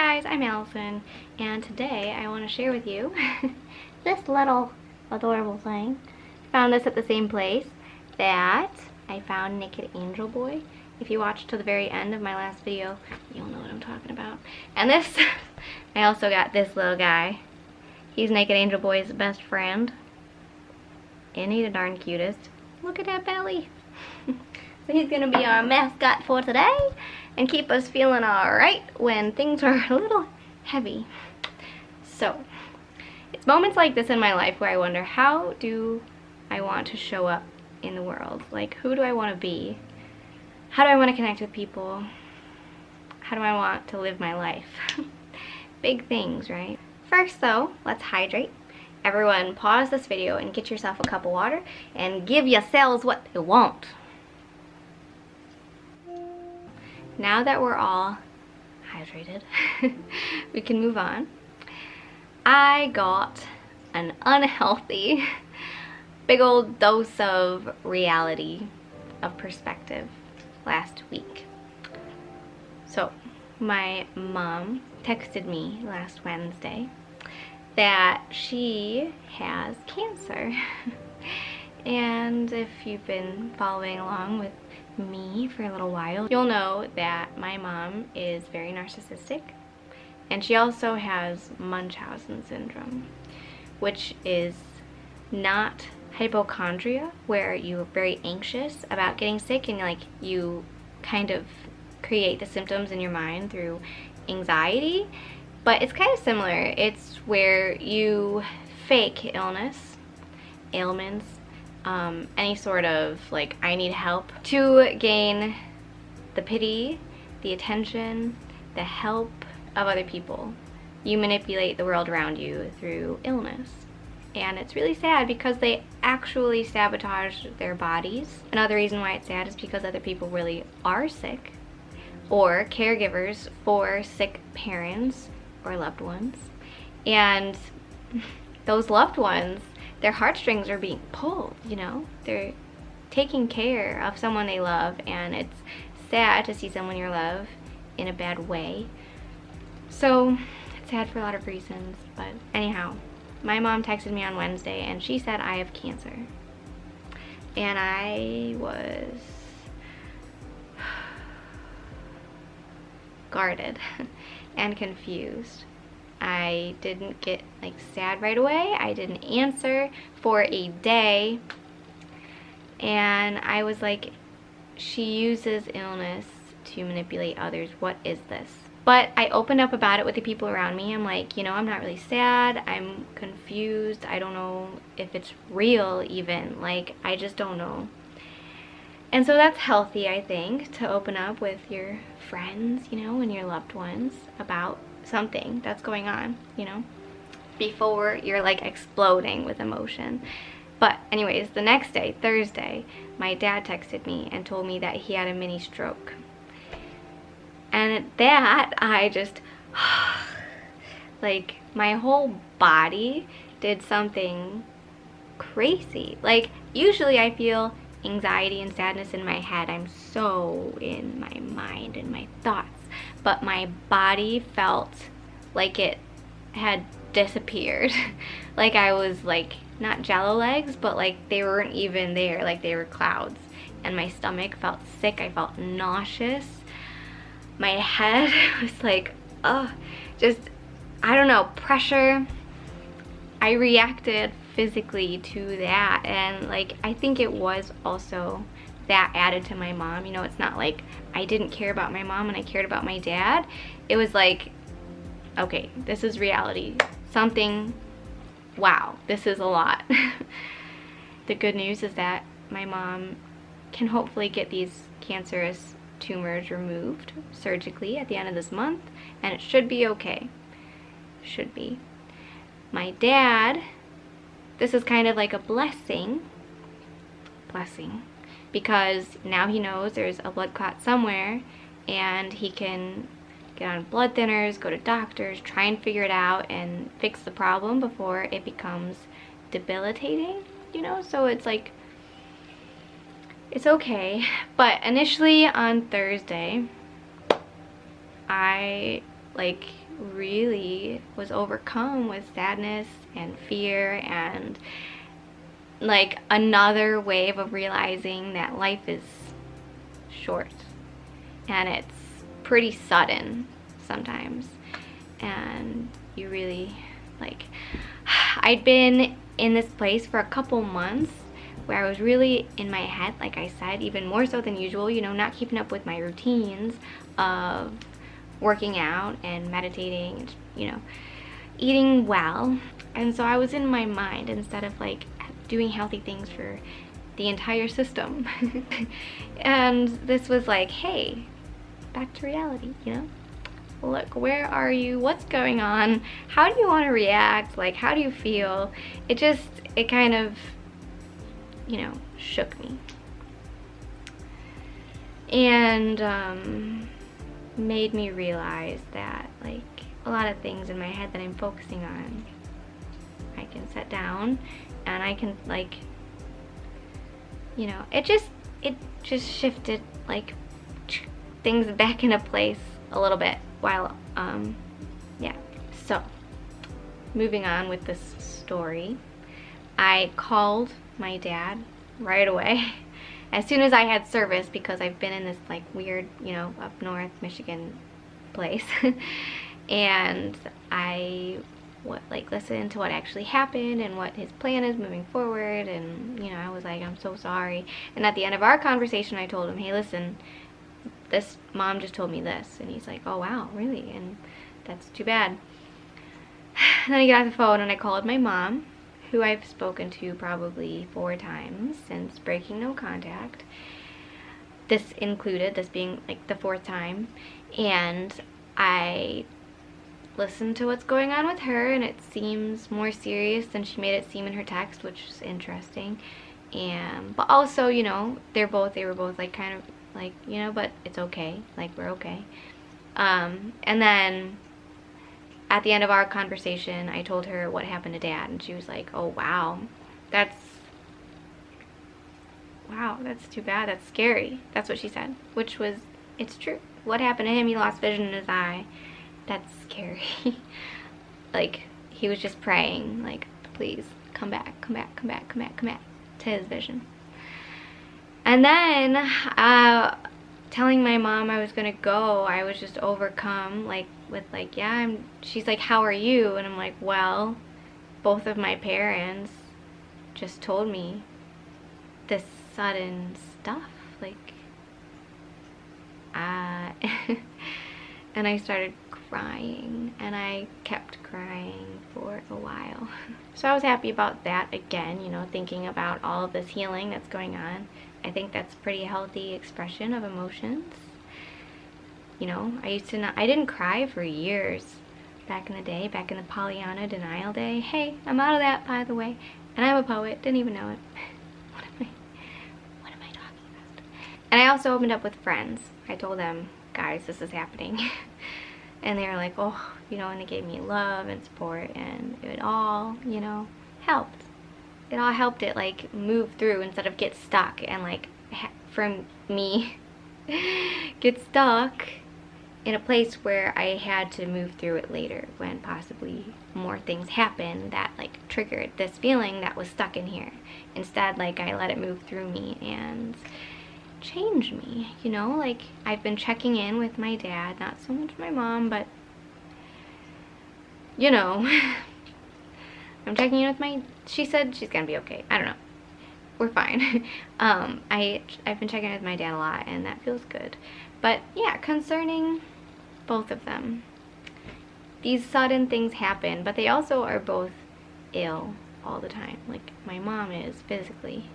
guys, I'm Allison, and today I want to share with you this little adorable thing. I found this at the same place that I found Naked Angel Boy. If you watched to the very end of my last video, you'll know what I'm talking about. And this, I also got this little guy. He's Naked Angel Boy's best friend. And he's the darn cutest. Look at that belly. So he's gonna be our mascot for today and keep us feeling alright when things are a little heavy. So, it's moments like this in my life where I wonder, how do I want to show up in the world? Like, who do I want to be? How do I want to connect with people? How do I want to live my life? Big things, right? First though, let's hydrate. Everyone pause this video and get yourself a cup of water and give your cells what they want. Now that we're all hydrated, we can move on. I got an unhealthy big old dose of reality, of perspective last week. So my mom texted me last Wednesday that she has cancer. And if you've been following along with me for a little while, you'll know that my mom is very narcissistic, and she also has Munchausens Syndrome, which is not hypochondria, where you're very anxious about getting sick and like you kind of create the symptoms in your mind through anxiety, but it's kind of similar. It's where you fake illness, ailments, any sort of like I need help to gain the pity, the attention, the help of other people. You manipulate the world around you through illness. And it's really sad because they actually sabotage their bodies. Another reason why it's sad is because other people really are sick, or caregivers for sick parents or loved ones. And those loved ones, their heartstrings are being pulled, you know? They're taking care of someone they love, and it's sad to see someone you love in a bad way. So, it's sad for a lot of reasons, but anyhow, my mom texted me on Wednesday and she said I have cancer. And I was guarded and confused. I didn't get like sad right away. I didn't answer for a day. And I was like, she uses illness to manipulate others. What is this? But I opened up about it with the people around me. I'm like, you know, I'm not really sad. I'm confused. I don't know if it's real even. Like, I just don't know. And so that's healthy, I think, to open up with your friends, you know, and your loved ones about something that's going on, you know, before you're like exploding with emotion. But anyways, the next day, Thursday, my dad texted me and told me that he had a mini stroke. And at that, I just, like, my whole body did something crazy. Like, usually I feel anxiety and sadness in my head. I'm so in my mind and my thoughts. But my body felt like it had disappeared. Like I was like, not jello legs, but like they weren't even there, like they were clouds. And my stomach felt sick. I felt nauseous. My head was like, just, I don't know, pressure. I reacted physically to that, and like I think it was also that added to my mom. You know, it's not like I didn't care about my mom and I cared about my dad. It was like, okay, this is reality. Something, wow, this is a lot. The good news is that my mom can hopefully get these cancerous tumors removed surgically at the end of this month, and it should be okay. Should be. My dad, this is kind of like a blessing, because now he knows there's a blood clot somewhere and he can get on blood thinners, go to doctors, try and figure it out and fix the problem before it becomes debilitating, you know? So it's like, it's okay. But initially on Thursday, I like really was overcome with sadness and fear and like another wave of realizing that life is short and it's pretty sudden sometimes, and you really like I'd been in this place for a couple months where I was really in my head, like I said, even more so than usual, you know, not keeping up with my routines of working out and meditating and, you know, eating well. And so I was in my mind instead of like doing healthy things for the entire system. And this was like, hey, back to reality, you know? Look, where are you? What's going on? How do you want to react? Like, how do you feel? It kind of, you know, shook me. And made me realize that, like, a lot of things in my head that I'm focusing on, I can set down and I can, like, you know, it just shifted, like, things back into place a little bit while, yeah. So, moving on with this story, I called my dad right away as soon as I had service, because I've been in this like weird, you know, up north Michigan place and I listened to what actually happened and what his plan is moving forward, and you know, I was like, I'm so sorry. And at the end of our conversation I told him, hey, listen, this mom just told me this. And he's like, oh wow, really? And that's too bad. And then I got off the phone and I called my mom, who I've spoken to probably 4 times since breaking no contact. This included, this being like the 4th time. And I listened to what's going on with her, and it seems more serious than she made it seem in her text, which is interesting. And but also, you know, they were both like kind of like, you know, but it's okay, like we're okay. And then at the end of our conversation I told her what happened to Dad, and she was like, oh wow, that's too bad, that's scary. That's what she said, which was, it's true. What happened to him? He lost vision in his eye. That's scary. Like, he was just praying, like, please come back to his vision. And then telling my mom I was gonna go, I was just overcome, like, with like, yeah, she's like, how are you? And I'm like, well, both of my parents just told me this sudden stuff, like, and I started crying, and I kept crying for a while. So I was happy about that again, you know, thinking about all of this healing that's going on. I think that's a pretty healthy expression of emotions. You know, I didn't cry for years back in the day, back in the Pollyanna denial day. Hey, I'm out of that, by the way. And I'm a poet, didn't even know it. What am I talking about? And I also opened up with friends. I told them, guys, this is happening. And they were like, oh, you know, and they gave me love and support, and it all, you know, helped. It all helped it, like, move through instead of get stuck, and, like, for me, get stuck in a place where I had to move through it later, when possibly more things happened that, like, triggered this feeling that was stuck in here. Instead, like, I let it move through me and change me, you know? Like, I've been checking in with my dad, not so much my mom, but, you know, I'm checking in with she said she's gonna be okay. I don't know. We're fine. I've been checking in with my dad a lot, and that feels good. But yeah, concerning both of them, these sudden things happen, but they also are both ill all the time. Like, my mom is physically,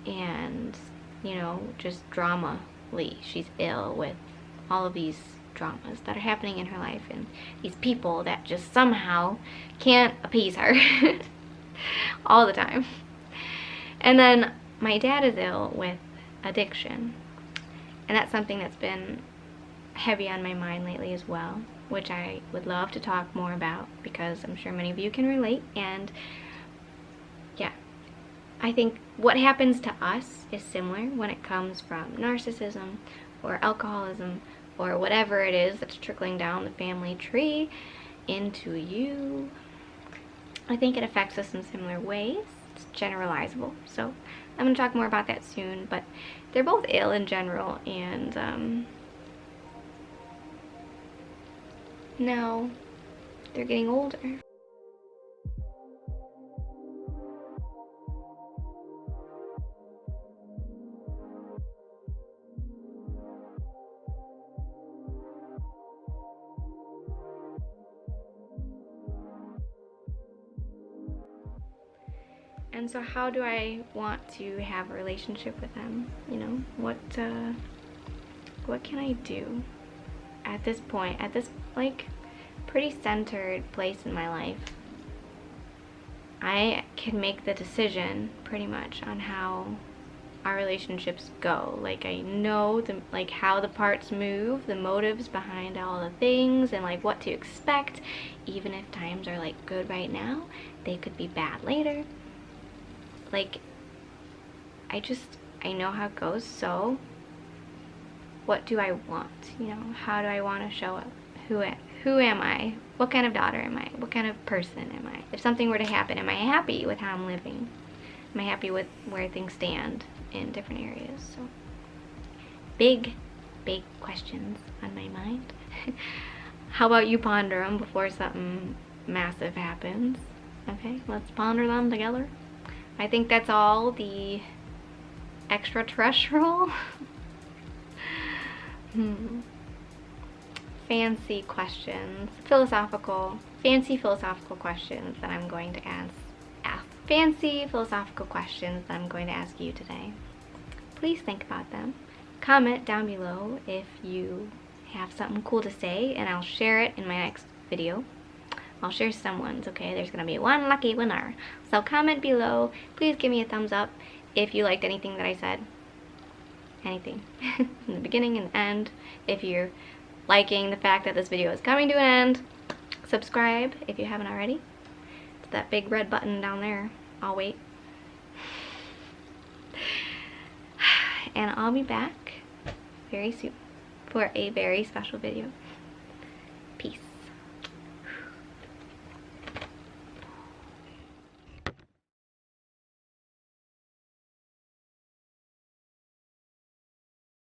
and, you know, just drama-ly. She's ill with all of these dramas that are happening in her life, and these people that just somehow can't appease her all the time. And then my dad is ill with addiction, and that's something that's been heavy on my mind lately as well, which I would love to talk more about, because I'm sure many of you can relate. And yeah, I think what happens to us is similar when it comes from narcissism or alcoholism or whatever it is that's trickling down the family tree into you. I think it affects us in similar ways. It's generalizable, so I'm going to talk more about that soon, but they're both ill in general, and now they're getting older. And so how do I want to have a relationship with them? You know, what can I do at this point, at this like pretty centered place in my life? I can make the decision pretty much on how our relationships go. Like, I know like how the parts move, the motives behind all the things, and like what to expect. Even if times are like good right now, they could be bad later. Like, I know how it goes, so what do I want? You know, how do I want to show up? Who am I? What kind of daughter am I? What kind of person am I? If something were to happen, am I happy with how I'm living? Am I happy with where things stand in different areas? So, big questions on my mind. How about you ponder them before something massive happens? Okay, let's ponder them together. I think that's all the extraterrestrial fancy questions, fancy philosophical questions that I'm going to ask you today. Please think about them. Comment down below if you have something cool to say, and I'll share it in my next video. I'll share someone's, okay? There's gonna be one lucky winner. So comment below. Please give me a thumbs up if you liked anything that I said. Anything. In the beginning and the end. If you're liking the fact that this video is coming to an end, subscribe if you haven't already. It's that big red button down there. I'll wait. And I'll be back very soon for a very special video. Peace.